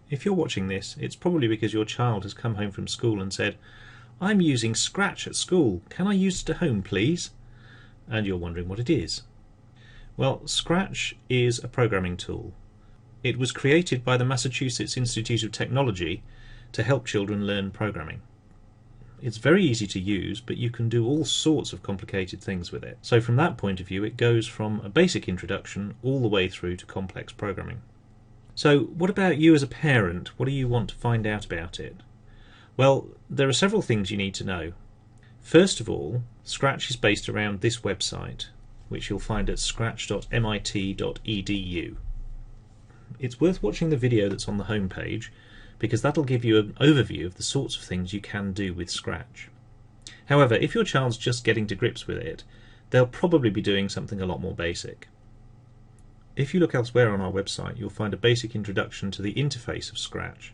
If you're watching this, it's probably because your child has come home from school and said, "I'm using Scratch at school, can I use it at home please?" And you're wondering what it is. Well, Scratch is a programming tool. It was created by the Massachusetts Institute of Technology to help children learn programming. It's very easy to use, but you can do all sorts of complicated things with it. So from that point of view, it goes from a basic introduction all the way through to complex programming. So what about you as a parent? What do you want to find out about it? Well, there are several things you need to know. First of all, Scratch is based around this website, which you'll find at scratch.mit.edu. It's worth watching the video that's on the home page, because that'll give you an overview of the sorts of things you can do with Scratch. However, if your child's just getting to grips with it, they'll probably be doing something a lot more basic. If you look elsewhere on our website, you'll find a basic introduction to the interface of Scratch.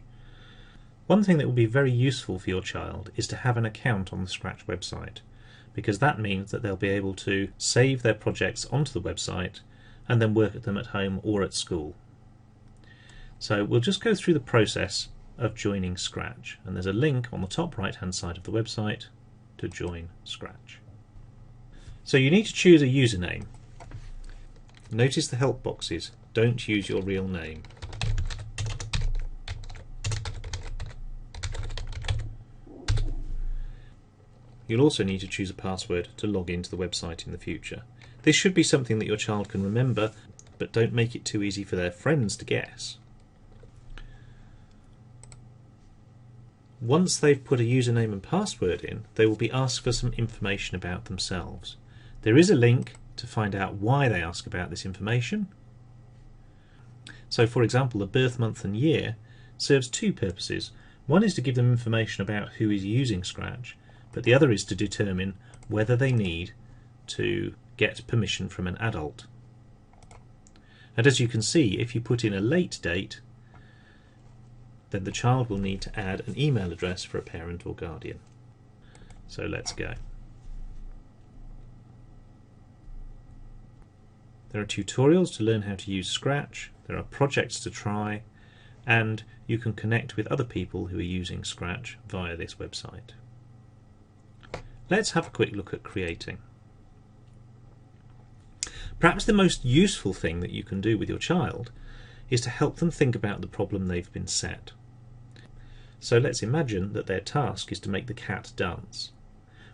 One thing that will be very useful for your child is to have an account on the Scratch website, because that means that they'll be able to save their projects onto the website and then work at them at home or at school. So we'll just go through the process of joining Scratch, and there's a link on the top right hand side of the website to join Scratch. So you need to choose a username. Notice the help boxes, don't use your real name. You'll also need to choose a password to log into the website in the future. This should be something that your child can remember, but don't make it too easy for their friends to guess. Once they've put a username and password in, they will be asked for some information about themselves. There is a link to find out why they ask about this information. So for example, the birth month and year serves two purposes. One is to give them information about who is using Scratch, but the other is to determine whether they need to get permission from an adult. And as you can see, if you put in a late date, then the child will need to add an email address for a parent or guardian. So let's go. There are tutorials to learn how to use Scratch, there are projects to try, and you can connect with other people who are using Scratch via this website. Let's have a quick look at creating. Perhaps the most useful thing that you can do with your child is to help them think about the problem they've been set. So let's imagine that their task is to make the cat dance.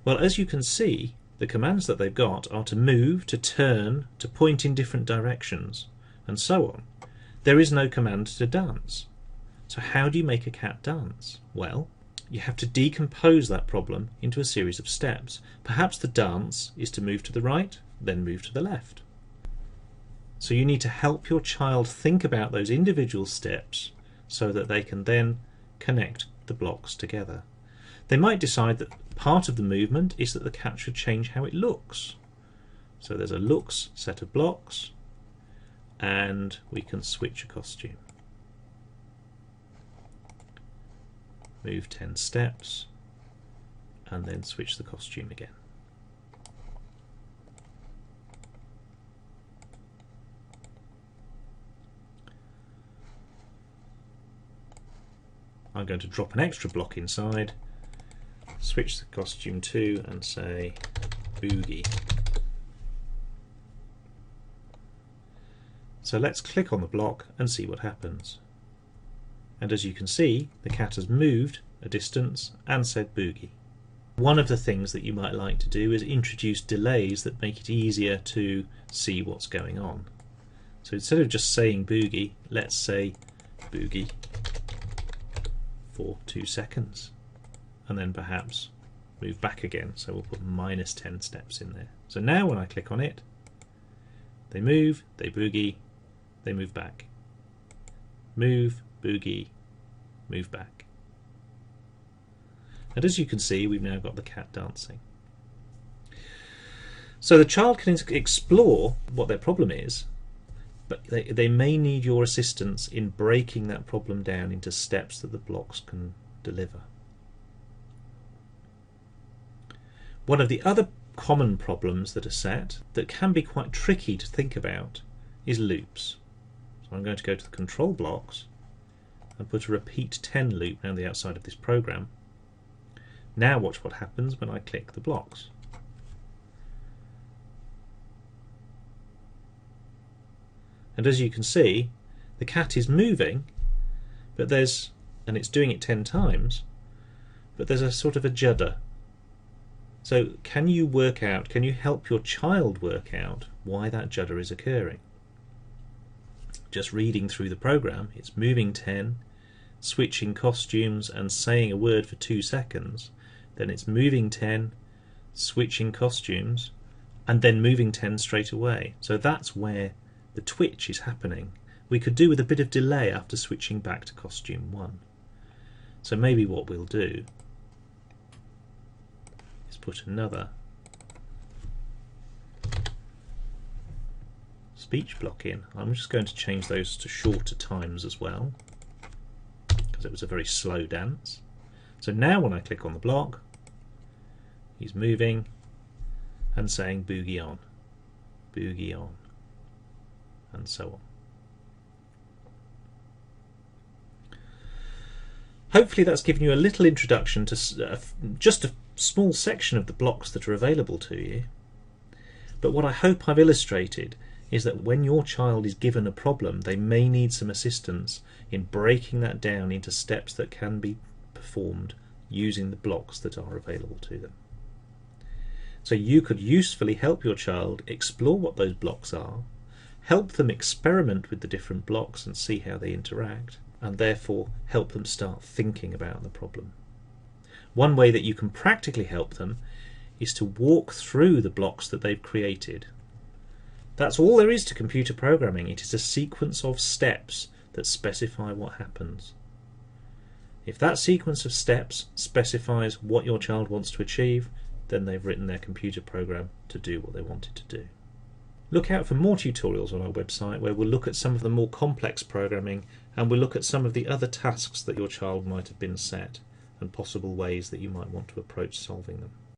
Well, as you can see, the commands that they've got are to move, to turn, to point in different directions, and so on. There is no command to dance. So how do you make a cat dance? Well, you have to decompose that problem into a series of steps. Perhaps the dance is to move to the right, then move to the left. So you need to help your child think about those individual steps so that they can then connect the blocks together. They might decide that part of the movement is that the cat should change how it looks. So there's a looks set of blocks, and we can switch a costume. Move 10 steps, and then switch the costume again. I'm going to drop an extra block inside, switch the costume to, and say Boogie. So let's click on the block and see what happens. And as you can see, the cat has moved a distance and said Boogie. One of the things that you might like to do is introduce delays that make it easier to see what's going on. So instead of just saying Boogie, let's say Boogie for 2 seconds, and then perhaps move back again. So we'll put minus 10 steps in there. So now when I click on it, they move, they boogie, they move back. Move, boogie, move back. And as you can see, we've now got the cat dancing. So the child can explore what their problem is, but they may need your assistance in breaking that problem down into steps that the blocks can deliver. One of the other common problems that are set that can be quite tricky to think about is loops. So I'm going to go to the control blocks and put a repeat 10 loop around the outside of this program. Now watch what happens when I click the blocks. And as you can see, the cat is moving, but and it's doing it 10 times, but there's a sort of a judder. So can you help your child work out why that judder is occurring? Just reading through the program, it's moving 10, switching costumes and saying a word for 2 seconds, then it's moving 10, switching costumes, and then moving 10 straight away. So that's where the twitch is happening. We could do with a bit of delay after switching back to costume 1. So maybe what we'll do is put another speech block in. I'm just going to change those to shorter times as well, because it was a very slow dance. So now when I click on the block, he's moving and saying boogie on, and so on. Hopefully that's given you a little introduction to just a small section of the blocks that are available to you. But what I hope I've illustrated is that when your child is given a problem, they may need some assistance in breaking that down into steps that can be performed using the blocks that are available to them. So you could usefully help your child explore what those blocks are, help them experiment with the different blocks and see how they interact, and therefore help them start thinking about the problem. One way that you can practically help them is to walk through the blocks that they've created. That's all there is to computer programming. It is a sequence of steps that specify what happens. If that sequence of steps specifies what your child wants to achieve, then they've written their computer program to do what they wanted to do. Look out for more tutorials on our website where we'll look at some of the more complex programming, and we'll look at some of the other tasks that your child might have been set and possible ways that you might want to approach solving them.